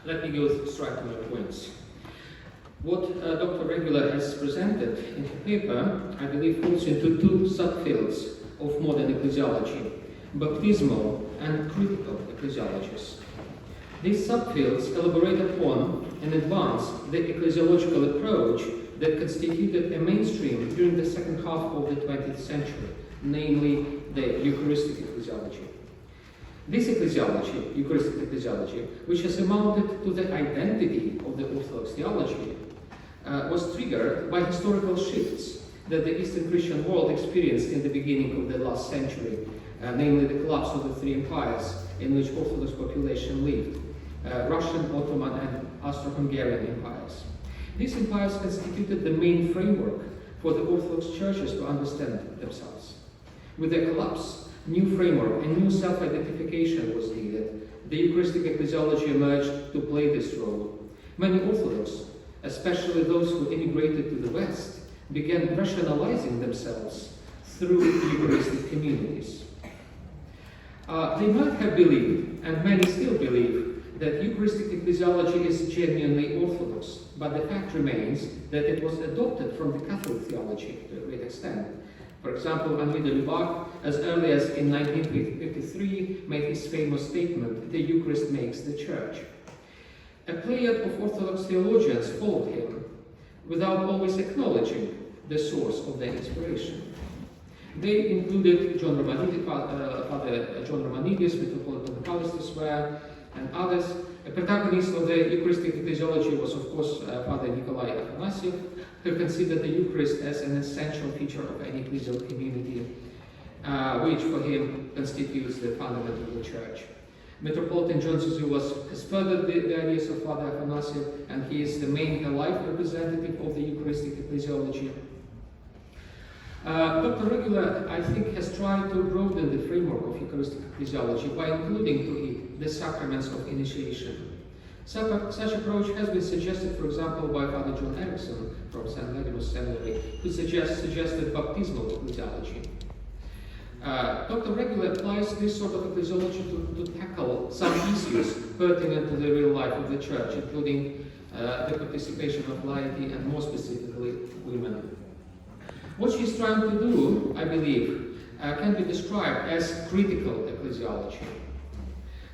Let me go straight to my points. What Dr. Regula has presented in her paper, I believe, falls into two subfields of modern ecclesiology: baptismal and critical ecclesiologies. These subfields elaborate upon and advance the ecclesiological approach that constituted a mainstream during the second half of the 20th century, namely the Eucharistic ecclesiology. This ecclesiology, Eucharistic ecclesiology, which has amounted to the identity of the Orthodox theology, was triggered by historical shifts that the Eastern Christian world experienced in the beginning of the last century, namely the collapse of the three empires in which Orthodox population lived, Russian, Ottoman, and Austro-Hungarian empires. These empires constituted the main framework for the Orthodox churches to understand themselves. With their collapse, new framework and new self-identification was needed. The Eucharistic ecclesiology emerged to play this role. Many Orthodox, especially those who immigrated to the West, began rationalizing themselves through Eucharistic communities. They might have believed, and many still believe, that Eucharistic ecclesiology is genuinely Orthodox, but the fact remains that it was adopted from the Catholic theology to a great extent. For example, Henri de Lubac, as early as in 1953, made his famous statement, "The Eucharist makes the Church." A pleiad of Orthodox theologians followed him, without always acknowledging the source of their inspiration. They included Father John Romanidis, Metropolitan Callistus, and others. A protagonist of the Eucharistic ecclesiology was, of course, Father Nikolai Afanasiev, who considered the Eucharist as an essential feature of any ecclesial community, which for him constitutes the fundament of the Church. Metropolitan John Zuzoulas has furthered the ideas of Father Afanasiev, and he is the main alive representative of the Eucharistic ecclesiology. Dr. Regula, I think, has tried to broaden the framework of Eucharistic ecclesiology by including to it the sacraments of initiation. Such approach has been suggested, for example, by Father John Erickson from St. Ladimus Seminary, who suggested baptismal ecclesiology. Dr. Regula applies this sort of ecclesiology to tackle some issues pertinent to the real life of the Church, including the participation of laity and, more specifically, women. What she's trying to do, I believe, can be described as critical ecclesiology.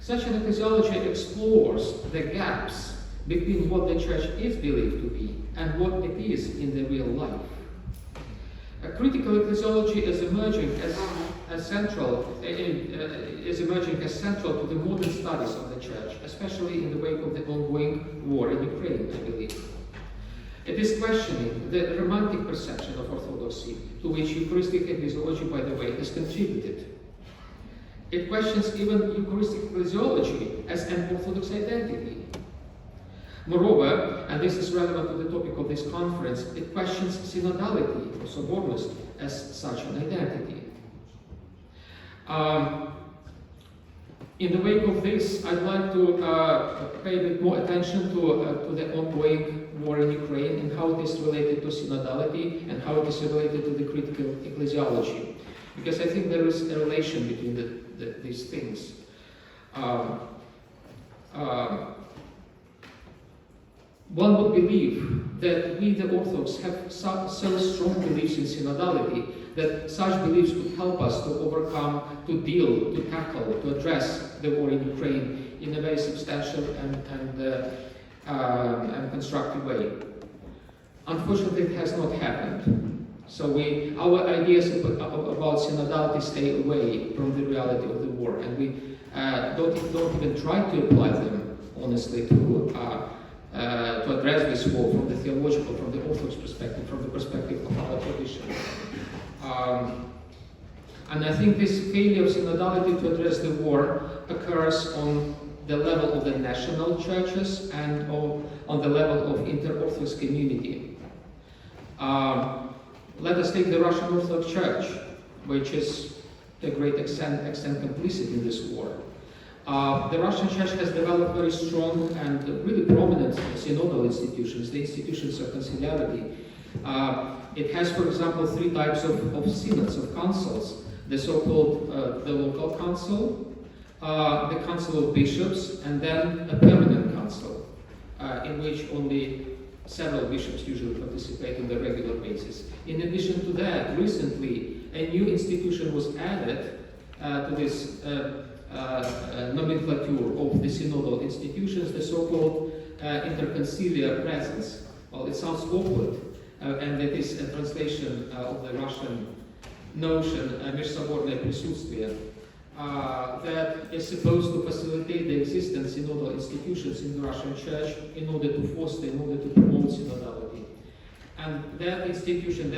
Such an ecclesiology explores the gaps between what the Church is believed to be and what it is in the real life. A critical ecclesiology is emerging as central to the modern studies of the Church, especially in the wake of the ongoing war in Ukraine, I believe. It is questioning the romantic perception of Orthodoxy, to which Eucharistic ecclesiology, by the way, has contributed. It questions even Eucharistic ecclesiology as an Orthodox identity. Moreover, and this is relevant to the topic of this conference, it questions synodality, or sobornost, as such an identity. In the wake of this, I'd like to pay a bit more attention to the ongoing war in Ukraine and how it is related to synodality and how it is related to the critical ecclesiology. Because I think there is a relation between these things. One would believe that we, the Orthodox, have so strong beliefs in synodality that such beliefs would help us to overcome, to deal, to tackle, to address the war in Ukraine in a very substantial and constructive way. Unfortunately, it has not happened. So our ideas about synodality stay away from the reality of the war, and we don't even try to apply them, honestly, to address this war from the theological, from the Orthodox perspective, from the perspective of our tradition. And I think this failure of synodality to address the war occurs on the level of the national churches and on the level of inter-Orthodox community. Let us take the Russian Orthodox Church, which is to a great extent complicit in this war. The Russian Church has developed very strong and really prominent synodal institutions, the institutions of conciliarity. It has, for example, three types of synods, of councils: the so-called the local council, the Council of Bishops, and then a permanent council, in which only several bishops usually participate on a regular basis. In addition to that, recently a new institution was added to this nomenclature of the synodal institutions, the so-called interconciliar presence. Well, it sounds awkward, and it is a translation of the Russian notion межсоборное присутствие, that is supposed to facilitate the existence of synodal institutions in the Russian Church in order to foster, in order to promote synodality. And that institution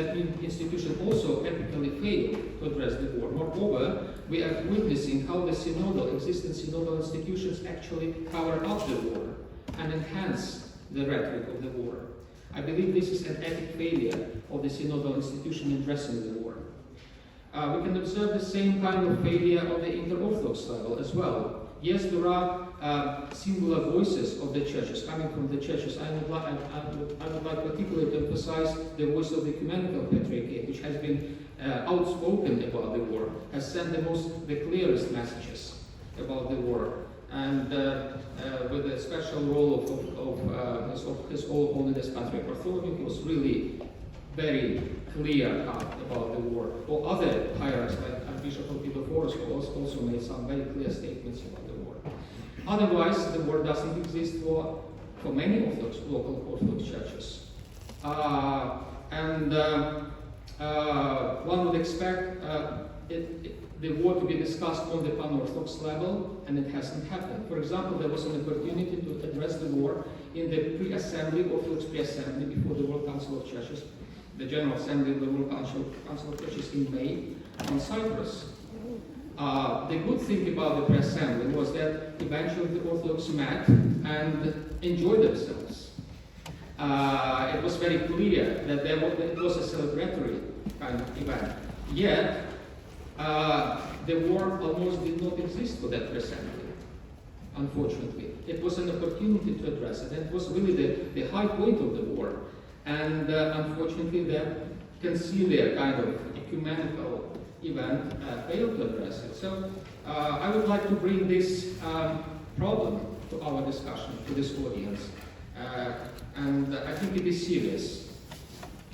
also epically failed to address the war. Moreover, we are witnessing how the existing synodal institutions actually cover up the war and enhance the rhetoric of the war. I believe this is an epic failure of the synodal institution in addressing the war. We can observe the same kind of failure on the inter-Orthodox level as well. Yes, there are singular voices of the churches coming from the churches. I would like particularly to emphasize the voice of the Ecumenical Patriarchate, which has been outspoken about the war, has sent the clearest messages about the war, and with a special role of His Holiness Patriarch Bartholomew, he was really very clear about the war. Or other hierarchs like Archbishop of Divophorus also made some very clear statements about the war. Otherwise, the war doesn't exist for many local Orthodox churches. One would expect the war to be discussed on the pan-Orthodox level, and it hasn't happened. For example, there was an opportunity to address the war in the pre-assembly, Orthodox pre-assembly, before the World Council of Churches, the General Assembly of the World Council of Churches in May on Cyprus. The good thing about the pre-assembly was that eventually the Orthodox met and enjoyed themselves. It was very clear that it was a celebratory kind of event. Yet, the war almost did not exist for that pre-assembly, unfortunately. It was an opportunity to address it, and it was really the high point of the war. And unfortunately, that conciliar kind of ecumenical event failed to address it. So I would like to bring this problem to our discussion, to this audience. And I think it is serious.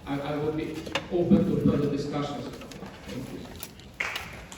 I would be open to further discussions. Thank you.